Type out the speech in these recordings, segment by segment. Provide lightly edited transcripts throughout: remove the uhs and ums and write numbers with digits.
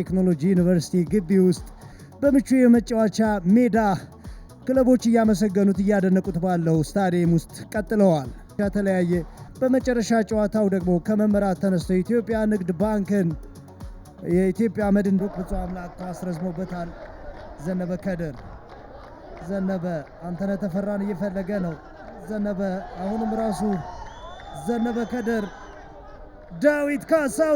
ቴክኖሎጂ ዩኒቨርሲቲ ግቢ ውስጥ በምቹ የመጫወቻ ሜዳ ክለቦች እያመሰገኑት እያደነቁት ባለው ስታዲየም ውስጥ ቀጥለዋል። የተለያየ በመጨረሻ ጨዋታው ደግሞ ከመመራት ተነስተው የኢትዮጵያ ንግድ ባንክን የኢትዮጵያ መድን ፍጹም አምላክ አስረዝሞበታል። ዘነበ ከድር ዘነበ አንተነህ ተፈራን እየፈለገ ነው። ዘነበ አሁንም ራሱ ዘነበ ከድር ዳዊት ካሳው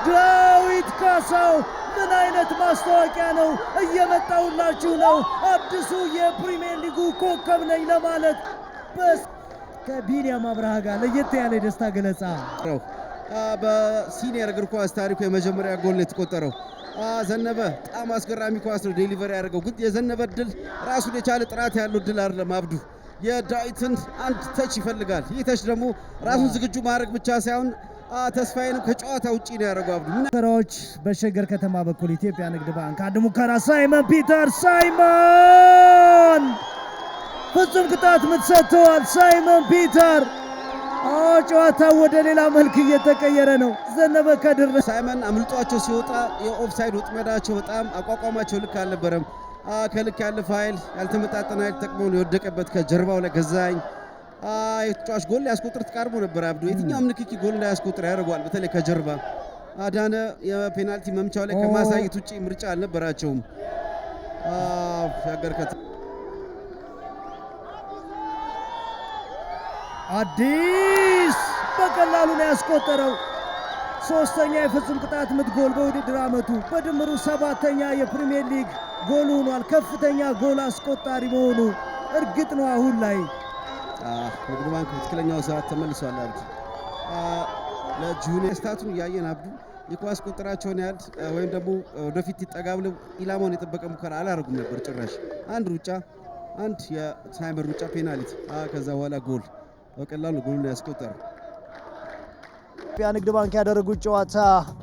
ዳዊት ካሳው ምን አይነት ማስታወቂያ ነው! እየመጣውላችሁ ነው። አዲሱ የፕሪሚየር ሊጉ ኮከብ ነኝ ለማለት ከቢኒያም አብርሃ ጋር ለየት ያለ ደስታ ገለጻ ነው። በሲኒየር እግር ኳስ ታሪኩ የመጀመሪያ ጎል የተቆጠረው ዘነበ በጣም አስገራሚ ኳስ ነው ዴሊቨሪ ያደርገው። ግን የዘነበ ድል ራሱን የቻለ ጥራት ያለው ድል አይደለም። አብዱ የዳዊትን አንድ ተች ይፈልጋል። ይህ ተች ደግሞ ራሱን ዝግጁ ማድረግ ብቻ ሳይሆን ተስፋዬንም ከጨዋታ ውጪ ነው ያደረገው። አብዱ ሙከራዎች በሸገር ከተማ በኩል ኢትዮጵያ ንግድ ባንክ አንድ ሙከራ ሳይመን ፒተር ሳይመን ፍጹም ቅጣት ምት ሰጥተዋል። ሳይመን ፒተር ጨዋታው ወደ ሌላ መልክ እየተቀየረ ነው። ዘነበ ከድር ሳይመን አምልጧቸው ሲወጣ የኦፍሳይድ ወጥመዳቸው በጣም አቋቋማቸው ልክ አልነበረም። ከልክ ያለፈ ኃይል ያልተመጣጠነ ኃይል ተጠቅሞ ነው የወደቀበት። ከጀርባው ላይ ገዛኝ የተጫዋች ጎል ሊያስቆጥር ተቃርቦ ነበር። አብዱ የትኛውም ንክኪ ጎል እንዳያስቆጥር ያደርገዋል። በተለይ ከጀርባ አዳነ የፔናልቲ መምቻው ላይ ከማሳየት ውጪ ምርጫ አልነበራቸውም። ያገርከት አዲስ በቀላሉ ነው ያስቆጠረው። ሶስተኛ የፍጹም ቅጣት ምት ጎል በውድድር ዓመቱ በድምሩ ሰባተኛ የፕሪሚየር ሊግ ጎል ሆኗል። ከፍተኛ ጎል አስቆጣሪ መሆኑ እርግጥ ነው። አሁን ላይ ንግድ ባንክ በትክክለኛው ሰዓት ተመልሷል። አብዱ ለጁኒየር ስታቱን እያየን አብዱ የኳስ ቁጥራቸውን ያህል ወይም ደግሞ ወደፊት ይጠጋ ብለው ኢላማውን የጠበቀ ሙከራ አላደረጉም ነበር ጭራሽ። አንድ ሩጫ አንድ የሳይመን ሩጫ ፔናልቲ ከዛ በኋላ ጎል በቀላሉ ጎሉን ያስቆጠረው። ኢትዮጵያ ንግድ ባንክ ያደረጉት ጨዋታ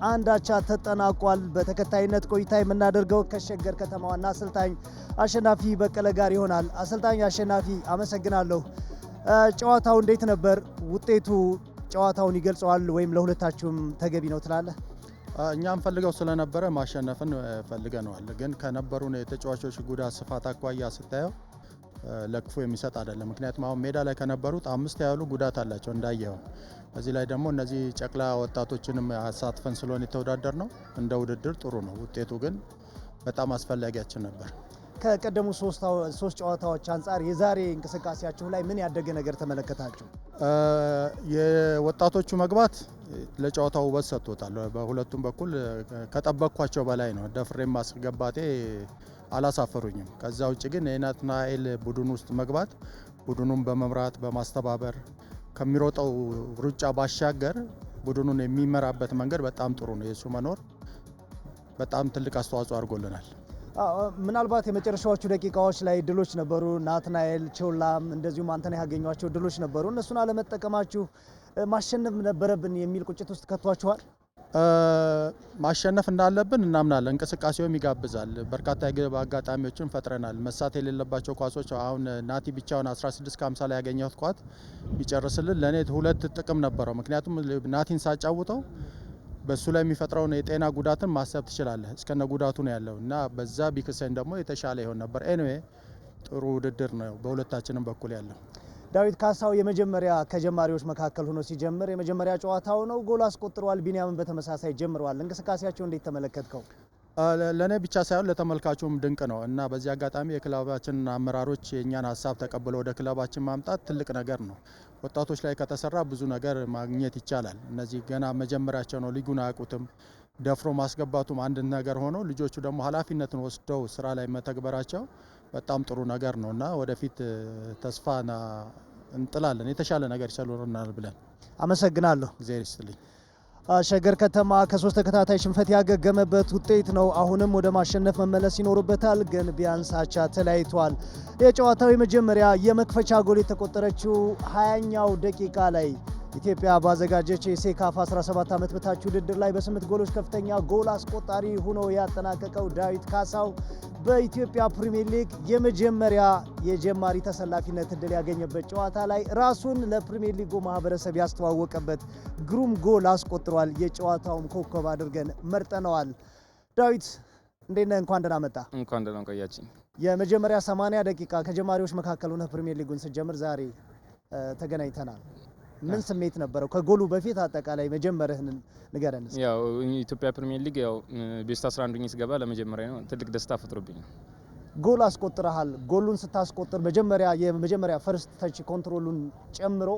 አንድ አቻ ተጠናቋል። በተከታይነት ቆይታ የምናደርገው ከሸገር ከተማ ዋና አሰልጣኝ አሸናፊ በቀለ ጋር ይሆናል። አሰልጣኝ አሸናፊ አመሰግናለሁ። ጨዋታው እንዴት ነበር? ውጤቱ ጨዋታውን ይገልጸዋል ወይም ለሁለታችሁም ተገቢ ነው ትላለህ? እኛም ፈልገው ስለነበረ ማሸነፍን ፈልገነዋል። ግን ከነበሩን የተጫዋቾች ጉዳት ስፋት አኳያ ስታየው ለክፉ የሚሰጥ አይደለም። ምክንያቱም አሁን ሜዳ ላይ ከነበሩት 5 ያሉ ጉዳት አላቸው እንዳየው። በዚህ ላይ ደግሞ እነዚህ ጨቅላ ወጣቶችንም አሳትፈን ስለሆነ የተወዳደር ነው። እንደ ውድድር ጥሩ ነው። ውጤቱ ግን በጣም አስፈላጊያችን ነበር። ከቀደሙ ሶስት ጨዋታዎች አንጻር የዛሬ እንቅስቃሴያችሁ ላይ ምን ያደገ ነገር ተመለከታችሁ? የወጣቶቹ መግባት ለጨዋታው ውበት ሰጥቶታል። በሁለቱም በኩል ከጠበቅኳቸው በላይ ነው። ደፍሬ ማስገባቴ አላሳፈሩኝም። ከዛ ውጭ ግን የናትናኤል ቡድን ውስጥ መግባት ቡድኑን በመምራት በማስተባበር ከሚሮጠው ሩጫ ባሻገር ቡድኑን የሚመራበት መንገድ በጣም ጥሩ ነው። የሱ መኖር በጣም ትልቅ አስተዋጽኦ አድርጎልናል። ምናልባት የመጨረሻዎቹ ደቂቃዎች ላይ ድሎች ነበሩ። ናትናኤል ቾላም እንደዚሁም አንተነህ ያገኟቸው ድሎች ነበሩ። እነሱን አለመጠቀማችሁ ማሸነፍ ነበረብን የሚል ቁጭት ውስጥ ከቷችኋል? ማሸነፍ እንዳለብን እናምናለን። እንቅስቃሴውም ይጋብዛል። በርካታ የግብ አጋጣሚዎችን ፈጥረናል። መሳት የሌለባቸው ኳሶች አሁን ናቲ ብቻውን 16 ከ50 ላይ ያገኘሁት ኳስ ቢጨርስልን ለኔ ሁለት ጥቅም ነበረው። ምክንያቱም ናቲን ሳጫውተው በሱ ላይ የሚፈጥረውን የጤና ጉዳትን ማሰብ ትችላለህ። እስከነ ጉዳቱ ነው ያለው እና በዛ ቢክሰን ደግሞ የተሻለ ይሆን ነበር። ኤኒዌይ ጥሩ ውድድር ነው በሁለታችንም በኩል ያለው። ዳዊት ካሳው የመጀመሪያ ከጀማሪዎች መካከል ሆኖ ሲጀምር የመጀመሪያ ጨዋታው ነው። ጎል አስቆጥሯል። ቢኒያምን በተመሳሳይ ጀምረዋል። እንቅስቃሴያቸው እንዴት ተመለከትከው? ለኔ ብቻ ሳይሆን ለተመልካቹም ድንቅ ነው እና በዚህ አጋጣሚ የክለባችን አመራሮች የእኛን ሀሳብ ተቀብለው ወደ ክለባችን ማምጣት ትልቅ ነገር ነው። ወጣቶች ላይ ከተሰራ ብዙ ነገር ማግኘት ይቻላል። እነዚህ ገና መጀመሪያቸው ነው። ሊጉን አያውቁትም። ደፍሮ ማስገባቱም አንድ ነገር ሆኖ ልጆቹ ደግሞ ኃላፊነትን ወስደው ስራ ላይ መተግበራቸው በጣም ጥሩ ነገር ነው እና ወደፊት ተስፋ እንጥላለን። የተሻለ ነገር ይሰሩናል ብለን አመሰግናለሁ። እግዚአብሔር ይስጥልኝ። ሸገር ከተማ ከ3 ተከታታይ ሽንፈት ያገገመበት ውጤት ነው። አሁንም ወደ ማሸነፍ መመለስ ይኖርበታል። ግን ቢያንስ አቻ ተለያይቷል። የጨዋታው የመጀመሪያ የመክፈቻ ጎል የተቆጠረችው 20ኛው ደቂቃ ላይ ኢትዮጵያ ባዘጋጀች የሴካፋ 17 ዓመት በታች ውድድር ላይ በ8 ጎሎች ከፍተኛ ጎል አስቆጣሪ ሆኖ ያጠናቀቀው ዳዊት ካሳው በኢትዮጵያ ፕሪሚየር ሊግ የመጀመሪያ የጀማሪ ተሰላፊነት እድል ያገኘበት ጨዋታ ላይ ራሱን ለፕሪሚየር ሊጉ ማህበረሰብ ያስተዋወቀበት ግሩም ጎል አስቆጥሯል። የጨዋታውም ኮከብ አድርገን መርጠነዋል። ዳዊት እንዴት ነህ? እንኳን ደህና መጣ። እንኳን ደህና ቆያችሁ። የመጀመሪያ 80 ደቂቃ ከጀማሪዎች መካከል ሆነህ ፕሪሚየር ሊጉን ስትጀምር ዛሬ ተገናኝተናል። ምን ስሜት ነበረው? ከጎሉ በፊት አጠቃላይ መጀመርህን ንገረን። ያው ኢትዮጵያ ፕሪሚየር ሊግ ያው ቤስት 11ኝ ስገባ ለመጀመሪያ ነው። ትልቅ ደስታ ፈጥሮብኝ። ጎል አስቆጥረሃል። ጎሉን ስታስቆጥር የመጀመሪያ ፈርስት ተች ኮንትሮሉን ጨምሮ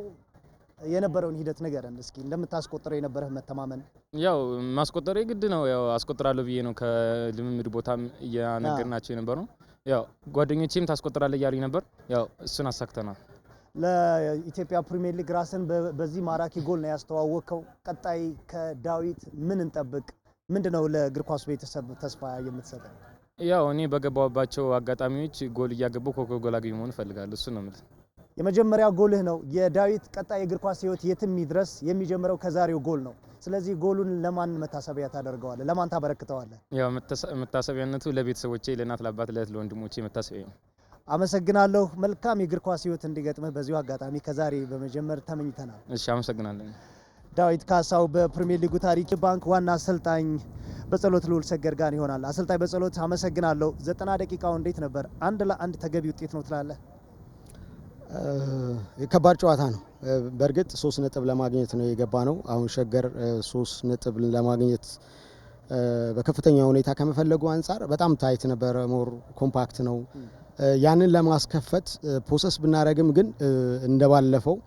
የነበረውን ሂደት ንገረን እስኪ። እንደምታስቆጥረው የነበረህ መተማመን? ያው ማስቆጠር ግድ ነው። ያው አስቆጥራለሁ ብዬ ነው ከልምምድ ቦታም እያነገርናቸው የነበረው። ያው ጓደኞቼም ታስቆጥራለህ እያሉኝ ነበር። ያው እሱን አሳክተናል። ለኢትዮጵያ ፕሪሚየር ሊግ ራስን በዚህ ማራኪ ጎል ነው ያስተዋወቀው። ቀጣይ ከዳዊት ምን እንጠብቅ? ምንድነው ለእግር ኳስ ቤተሰብ ተስፋ የምትሰጠው? ያው እኔ በገባባቸው አጋጣሚዎች ጎል እያገባው ኮከብ ጎል አግቢ መሆን እፈልጋለሁ። እሱ ነው ማለት። የመጀመሪያ ጎልህ ነው። የዳዊት ቀጣይ የእግር ኳስ ህይወት የትም ይድረስ የሚጀምረው ከዛሬው ጎል ነው። ስለዚህ ጎሉን ለማን መታሰቢያ ታደርገዋለህ? ለማን ታበረክተዋለህ? ያው መታሰቢያነቱ ለቤተሰቦቼ፣ ለእናት ለአባት፣ ለወንድሞቼ መታሰቢያ ነው። አመሰግናለሁ። መልካም የእግር ኳስ ህይወት እንዲገጥምህ በዚሁ አጋጣሚ ከዛሬ በመጀመር ተመኝተናል። እሺ፣ አመሰግናለሁ። ዳዊት ካሳው በፕሪሚየር ሊጉ ታሪክ ባንክ ዋና አሰልጣኝ በጸሎት ልዑል ሰገድ ጋር ይሆናል። አሰልጣኝ በጸሎት አመሰግናለሁ። 90 ደቂቃው እንዴት ነበር? 1-1 ተገቢ ውጤት ነው ትላለህ? ከባድ ጨዋታ ነው። በእርግጥ 3 ነጥብ ለማግኘት ነው የገባ ነው። አሁን ሸገር 3 ነጥብ ለማግኘት በከፍተኛ ሁኔታ ከመፈለጉ አንጻር በጣም ታይት ነበረ። ሞር ኮምፓክት ነው። ያንን ለማስከፈት ፕሮሰስ ብናደረግም ግን እንደባለፈው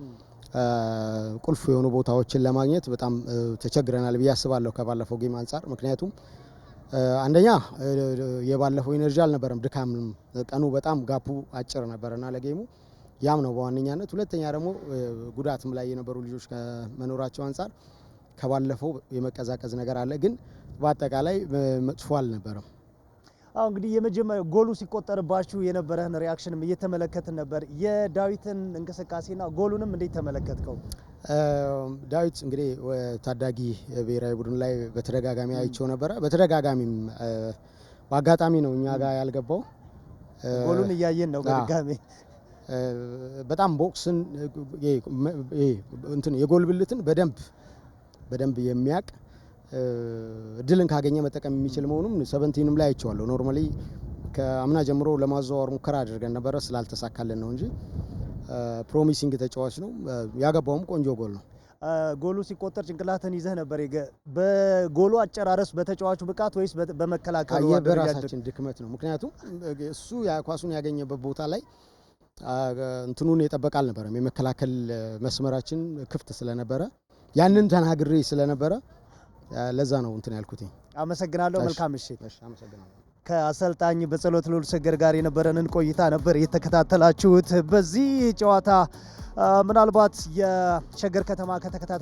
ቁልፍ የሆኑ ቦታዎችን ለማግኘት በጣም ተቸግረናል ብዬ አስባለሁ ከባለፈው ጌም አንጻር። ምክንያቱም አንደኛ የባለፈው ኢነርጂ አልነበረም፣ ድካም፣ ቀኑ በጣም ጋፑ አጭር ነበርና ለጌሙ ያም ነው በዋነኛነት። ሁለተኛ ደግሞ ጉዳትም ላይ የነበሩ ልጆች ከመኖራቸው አንጻር ከባለፈው የመቀዛቀዝ ነገር አለ። ግን በአጠቃላይ መጥፎ አልነበረም። አሁን እንግዲህ የመጀመሪያ ጎሉ ሲቆጠርባችሁ የነበረን ሪአክሽንም እየተመለከትን ነበር። የዳዊትን እንቅስቃሴና ጎሉንም እንዴት ተመለከትከው? ዳዊት እንግዲህ ታዳጊ ብሔራዊ ቡድን ላይ በተደጋጋሚ አይቸው ነበረ። በተደጋጋሚም በአጋጣሚ ነው እኛ ጋር ያልገባው። ጎሉን እያየን ነው በድጋሚ። በጣም ቦክስን የጎል ብልትን በደንብ የሚያቅ እድልን ካገኘ መጠቀም የሚችል መሆኑም 17ም ላይ አይቼዋለሁ። ኖርማሊ ከአምና ጀምሮ ለማዘዋወር ሙከራ አድርገን ነበረ፣ ስላልተሳካልን ነው እንጂ ፕሮሚሲንግ ተጫዋች ነው። ያገባውም ቆንጆ ጎል ነው። ጎሉ ሲቆጠር ጭንቅላትን ይዘህ ነበር። በጎሉ አጨራረስ በተጫዋቹ ብቃት ወይስ በመከላከሉ? በራሳችን ድክመት ነው። ምክንያቱም እሱ ኳሱን ያገኘበት ቦታ ላይ እንትኑን የጠበቀ አልነበረም። የመከላከል መስመራችን ክፍት ስለነበረ ያንን ተናግሬ ስለነበረ ለዛ ነው እንትን ያልኩት። አመሰግናለሁ። መልካም ምሽት። አመሰግናለሁ። ከአሰልጣኝ በጸሎት ልዑል ሰገድ ጋር የነበረንን ቆይታ ነበር የተከታተላችሁት። በዚህ ጨዋታ ምናልባት የሸገር ከተማ